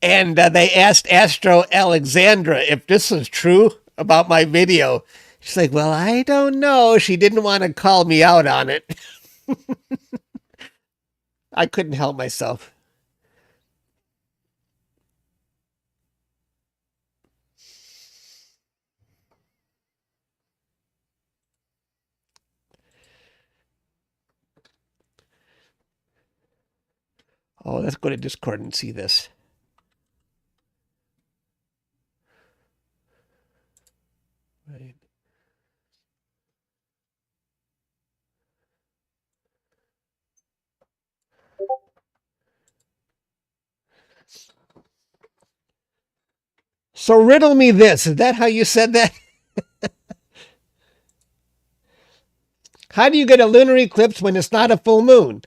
and they asked Astro Alexandra if this was true about my video. She's like, "Well, I don't know." She didn't want to call me out on it. I couldn't help myself. Oh, let's go to Discord and see this. Right. So riddle me this. Is that how you said that? How do you get a lunar eclipse when it's not a full moon?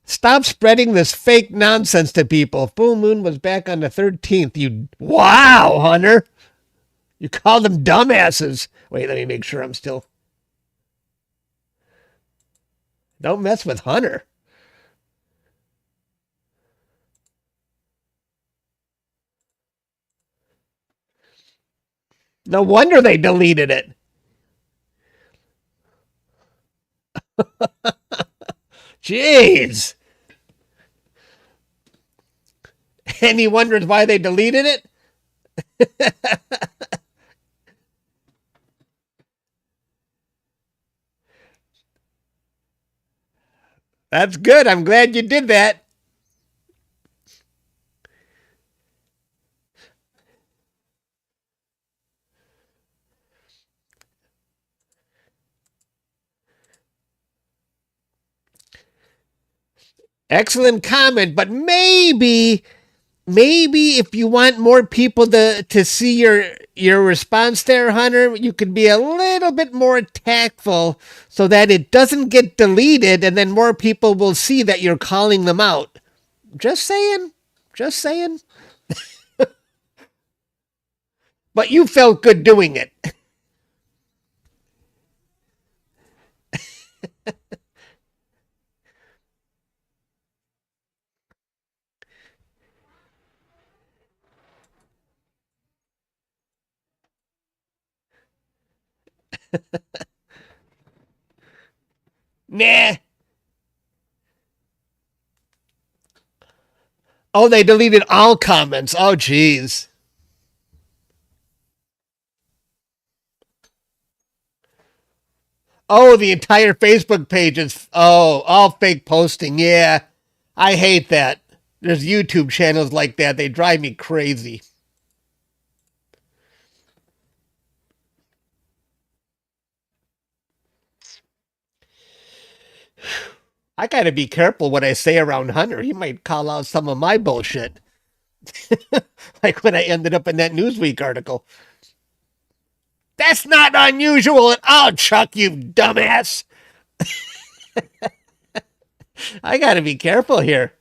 Stop spreading this fake nonsense to people. Full moon was back on the 13th. You wow, Hunter. You call them dumbasses. Wait, let me make sure I'm still. Don't mess with Hunter. No wonder they deleted it. Jeez. And he wonders why they deleted it? That's good. I'm glad you did that. Excellent comment, but maybe if you want more people to see your response there, Hunter, you could be a little bit more tactful so that it doesn't get deleted and then more people will see that you're calling them out. Just saying. Just saying. But you felt good doing it. Nah. Oh, they deleted all comments. Oh, geez. Oh, the entire Facebook page is all fake posting. Yeah, I hate that. There's YouTube channels like that. They drive me crazy. I gotta be careful what I say around Hunter. He might call out some of my bullshit. Like when I ended up in that Newsweek article. That's not unusual at all, Chuck, you dumbass. I got to be careful here.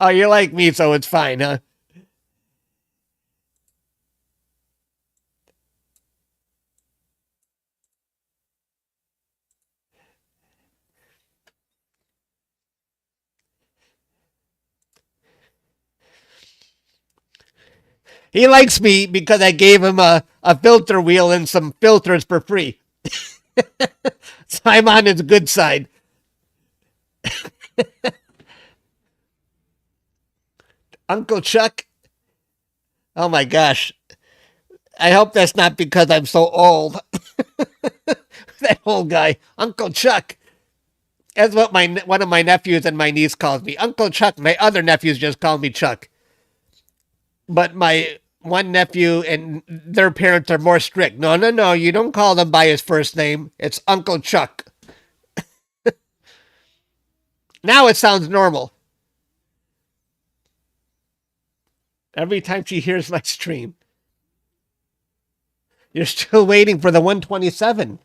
Oh, you're like me, so it's fine, huh? He likes me because I gave him a filter wheel and some filters for free. So I'm on his good side. Uncle Chuck. Oh my gosh. I hope that's not because I'm so old. That old guy, Uncle Chuck. That's what one of my nephews and my niece calls me. Uncle Chuck. My other nephews just call me Chuck. But my one nephew and their parents are more strict. No, no, no. You don't call him by his first name. It's Uncle Chuck. Now it sounds normal. Every time she hears my stream. You're still waiting for the 127.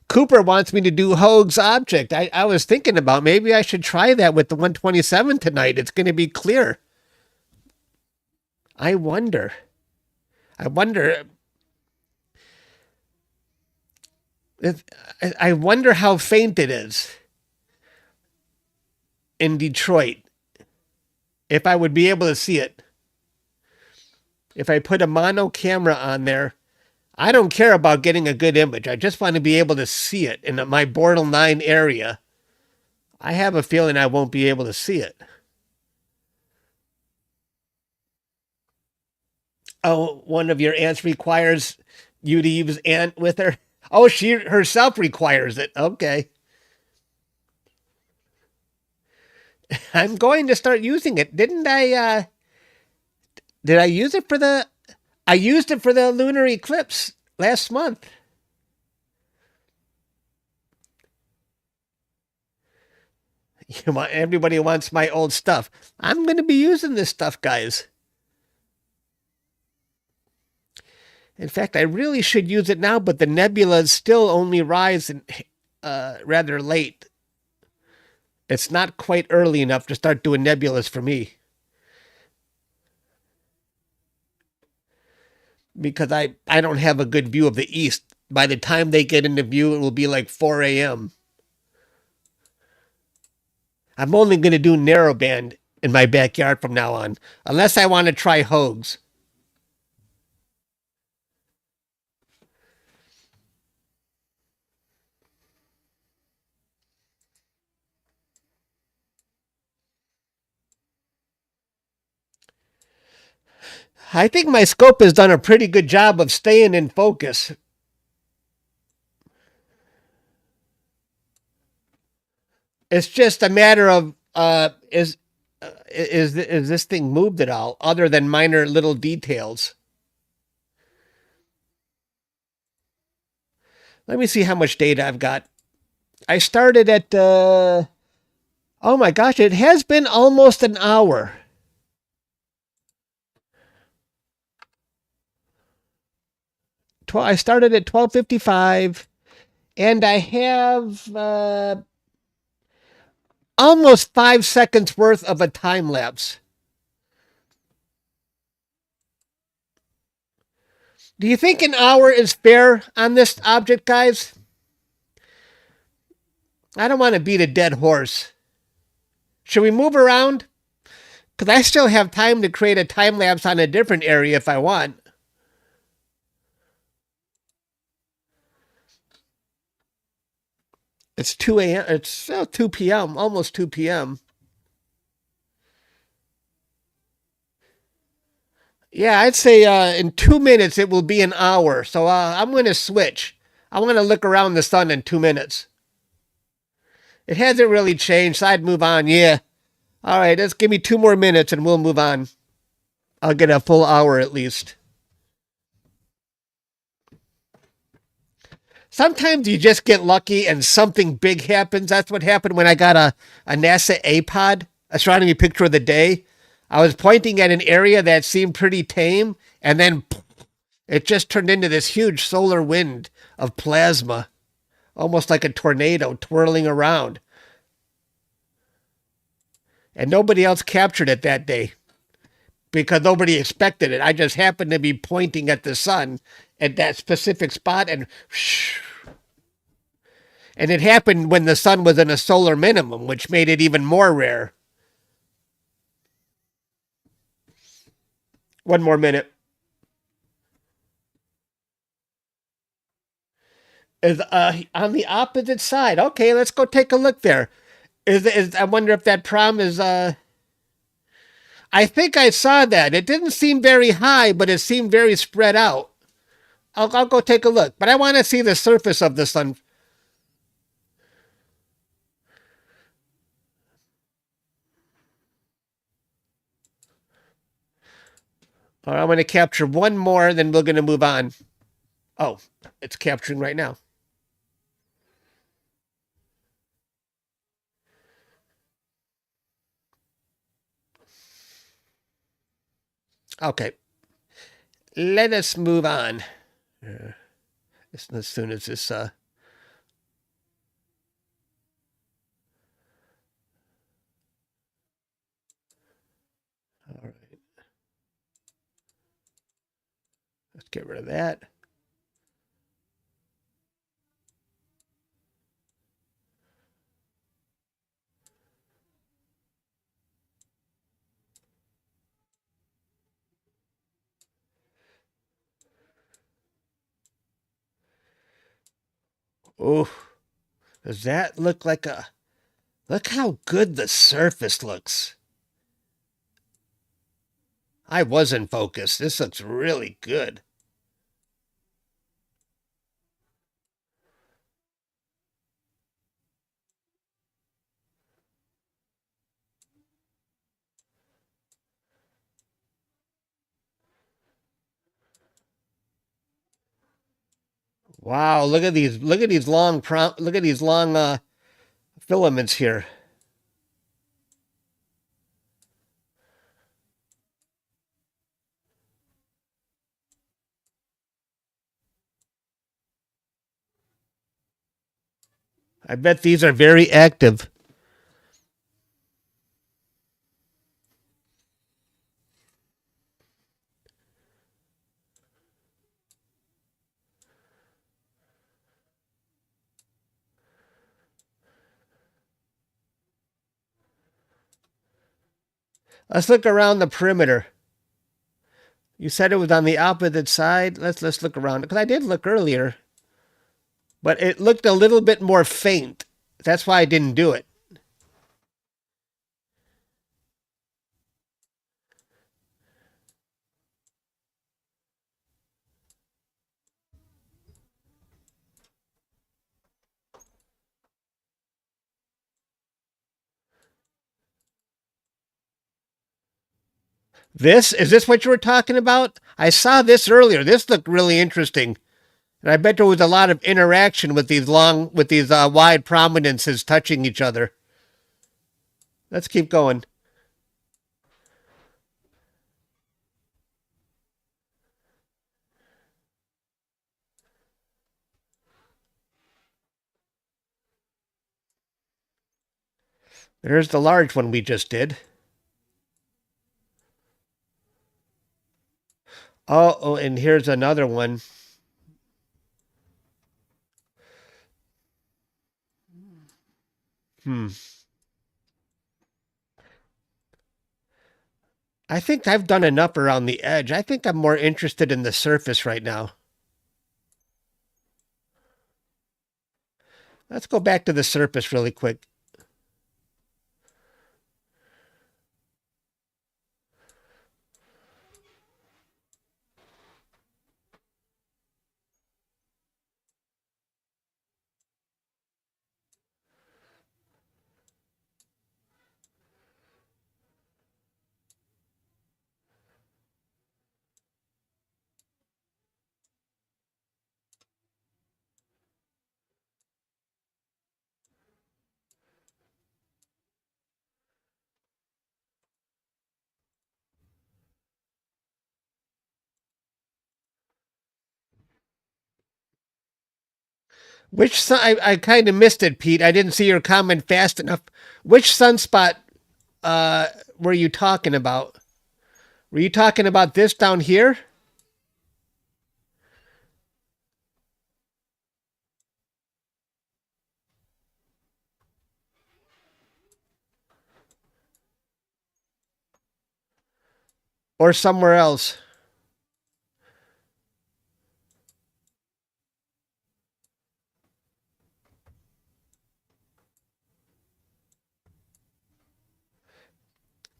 Cooper wants me to do Hoag's object. I was thinking about maybe I should try that with the 127 tonight. It's going to be clear. I wonder. I wonder. I wonder how faint it is in Detroit. If I would be able to see it. If I put a mono camera on there, I don't care about getting a good image. I just want to be able to see it in my Bortle 9 area. I have a feeling I won't be able to see it. Oh, one of your aunts requires you to use ant with her? Oh, she herself requires it. Okay. I'm going to start using it. Didn't I, did I use it for I used it for the lunar eclipse last month. Everybody wants my old stuff. I'm going to be using this stuff, guys. In fact, I really should use it now, but the nebulas still only rise rather late. It's not quite early enough to start doing nebulas for me. Because I don't have a good view of the east. By the time they get into view, it will be like 4 a.m. I'm only going to do narrowband in my backyard from now on, unless I want to try Hoag's. I think my scope has done a pretty good job of staying in focus. It's just a matter of is this thing moved at all, other than minor little details? Let me see how much data I've got. I started at oh my gosh, it has been almost an hour. I started at 12:55, and I have almost 5 seconds worth of a time lapse. Do you think an hour is fair on this object, guys? I don't want to beat a dead horse. Should we move around? Because I still have time to create a time lapse on a different area if I want. It's 2 a.m. It's 2 p.m., almost 2 p.m. Yeah, I'd say in 2 minutes it will be an hour. So I'm going to switch. I want to look around the sun in 2 minutes. It hasn't really changed, so I'd move on. Yeah. All right, let's give me 2 more minutes and we'll move on. I'll get a full hour at least. Sometimes you just get lucky and something big happens. That's what happened when I got a NASA A-pod. astronomy picture of the day. I was pointing at an area that seemed pretty tame, and then it just turned into this huge solar wind of plasma, almost like a tornado twirling around. And nobody else captured it that day because nobody expected it. I just happened to be pointing at the sun at that specific spot, and it happened when the sun was in a solar minimum, which made it even more rare. One more minute. Is on the opposite side. Okay, let's go take a look there. Is I wonder if that prom is I think I saw that. It didn't seem very high, but it seemed very spread out. I'll go take a look, but I want to see the surface of the sun. All right, I'm going to capture one more, then we're going to move on. Oh, it's capturing right now. Okay, let us move on. As soon as this all right, let's get rid of that. Oh, does that look like a... Look how good the surface looks. I was in focus. This looks really good. Wow, look at these long filaments here. I bet these are very active. Let's look around the perimeter. You said it was on the opposite side. Let's look around, because I did look earlier, but it looked a little bit more faint. That's why I didn't do it. This what you were talking about? I saw this earlier. This looked really interesting. And I bet there was a lot of interaction with these wide prominences touching each other. Let's keep going. There's the large one we just did. Oh, and here's another one. Hmm. I think I've done enough around the edge. I think I'm more interested in the surface right now. Let's go back to the surface really quick. Which sun? I kind of missed it, Pete. I didn't see your comment fast enough. Which sunspot were you talking about? Were you talking about this down here? Or somewhere else?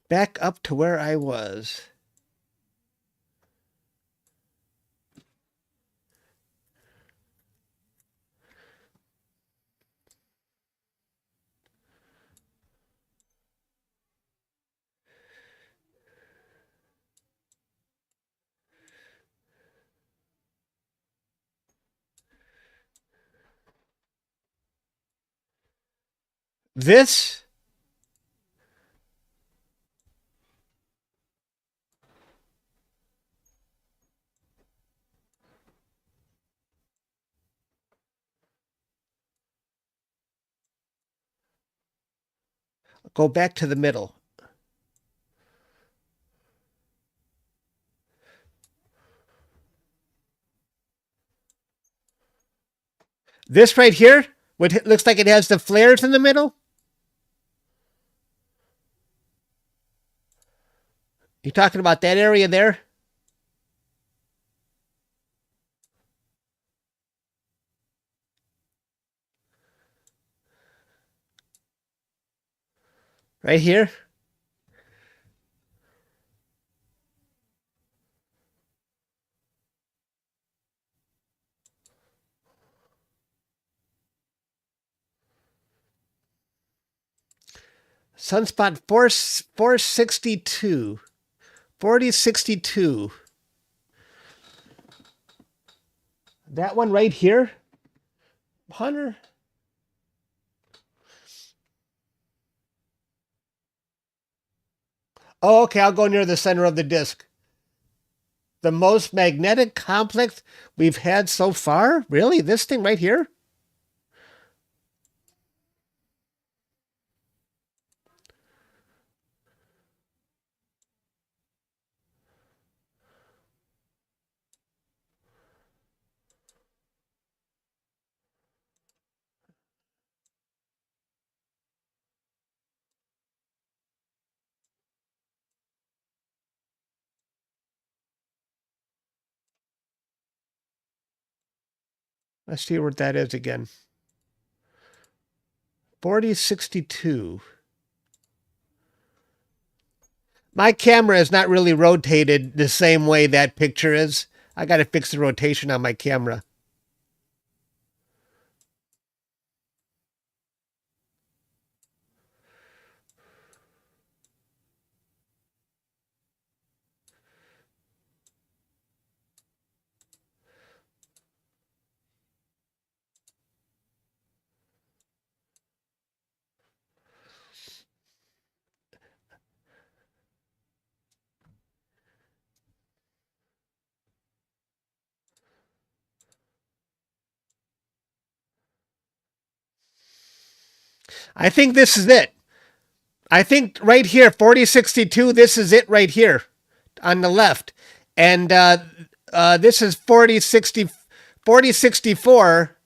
Back up to where I was. This? Go back to the middle. This right here? What looks like it has the flares in the middle? You talking about that area there? Right here? Sunspot 462. 4062. That one right here? Hunter? Oh, okay. I'll go near the center of the disk. The most magnetic complex we've had so far? Really? This thing right here? Let's see what that is again. 4062. My camera is not really rotated the same way that picture is. I got to fix the rotation on my camera. I think this is it. I think right here, 4062, this is it right here on the left. And this is 4064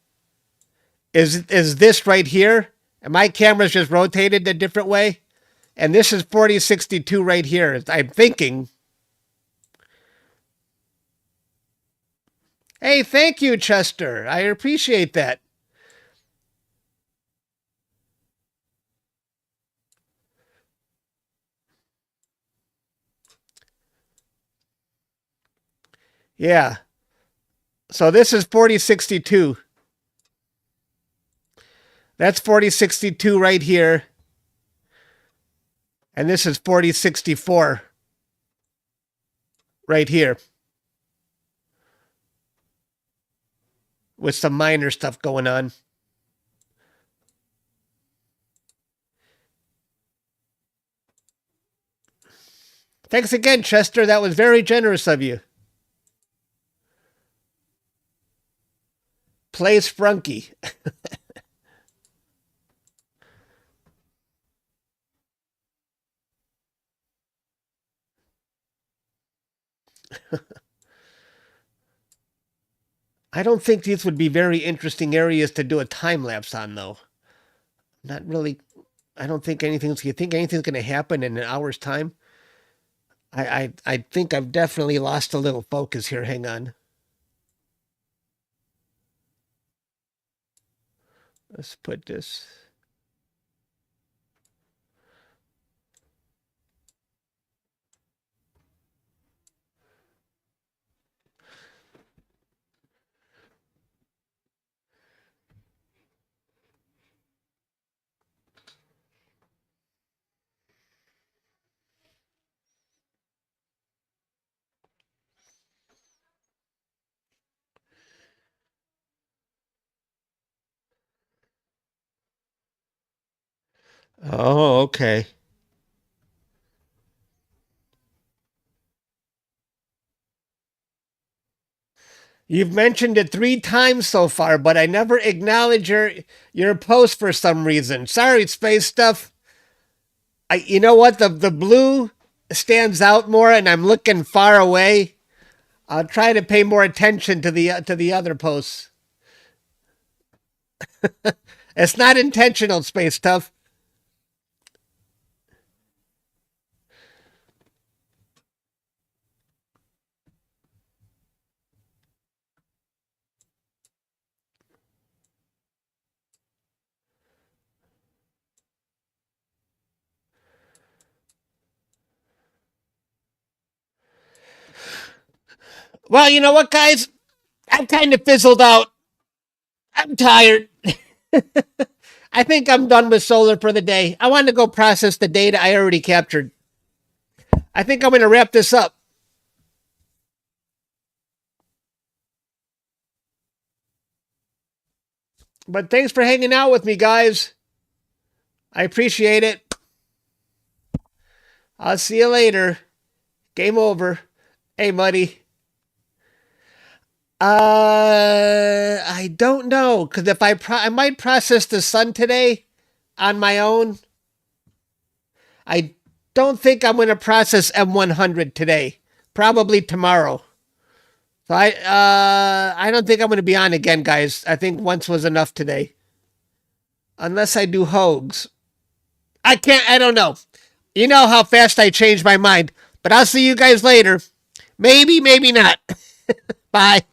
is this right here. And my camera's just rotated a different way. And this is 4062 right here. I'm thinking. Hey, thank you, Chester. I appreciate that. Yeah. So this is 4062. That's 4062 right here. And this is 4064 right here. With some minor stuff going on. Thanks again, Chester. That was very generous of you. Plays Frunky. I don't think these would be very interesting areas to do a time lapse on, though. Not really. I don't think anything's. You think anything's going to happen in an hour's time? I think I've definitely lost a little focus here. Hang on. Let's put this. Oh, okay. You've mentioned it 3 times so far, but I never acknowledge your post for some reason. Sorry, space stuff. You know what? The blue stands out more, and I'm looking far away. I'll try to pay more attention to the other posts. It's not intentional, space stuff. Well, you know what, guys? I'm kind of fizzled out. I'm tired. I think I'm done with solar for the day. I want to go process the data I already captured. I think I'm going to wrap this up. But thanks for hanging out with me, guys. I appreciate it. I'll see you later. Game over. Hey, buddy. I don't know, because if I might process the sun today on my own. I don't think I'm going to process M100 today. Probably tomorrow. So I don't think I'm going to be on again, guys. I think once was enough today. Unless I do Hogs. I can't. I don't know. You know how fast I change my mind. But I'll see you guys later. Maybe, maybe not. Bye.